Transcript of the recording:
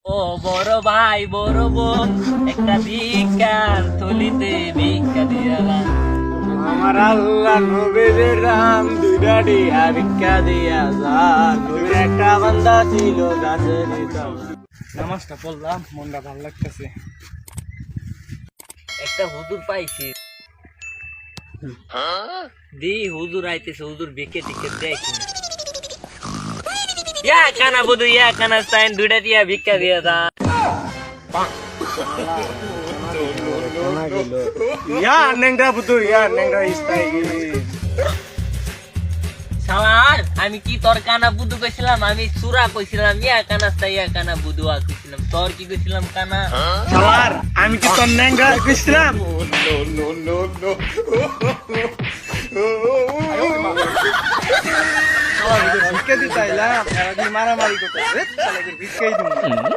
ও বড় ভাই বড় বোন একটা ভিক্ষার থলিতে ভিক্ষা দিয়ালাম। আমার আল্লাহ নবীর রাম দুইটা দিয়া ভিক্ষা দিয়া যান। নবীর একটা বান্দা ছিল গাছের নামাজটা পড়লাম, মনটা ভালো লাগতেছে। একটা হুজুর পাইছি দি হুজুর আইতেছে, হুজুর ভিক্ষে টিকে দেয় কিনা। ইয়া কানা বুধু ইয়া কানা সাইন দুইটা দিয়া ভিক্ষা দিয়া দা। ইয়া নেংরা বুতু ইয়া নেংরা ইস্তাই শালার আমি কি তোর কানা বুধু কইছিলাম? আমি সুরা কইছিলাম, ইয়া কানা সাই ইয়া কানা বুধু কইছিলাম। তোর কি কইছিলাম কানা? শালার আমি কি তোর নেংরা কইছিলাম? ভিক্ষা দিতে আইলাম, মারামারি করতে ভিক্ষাই দিন।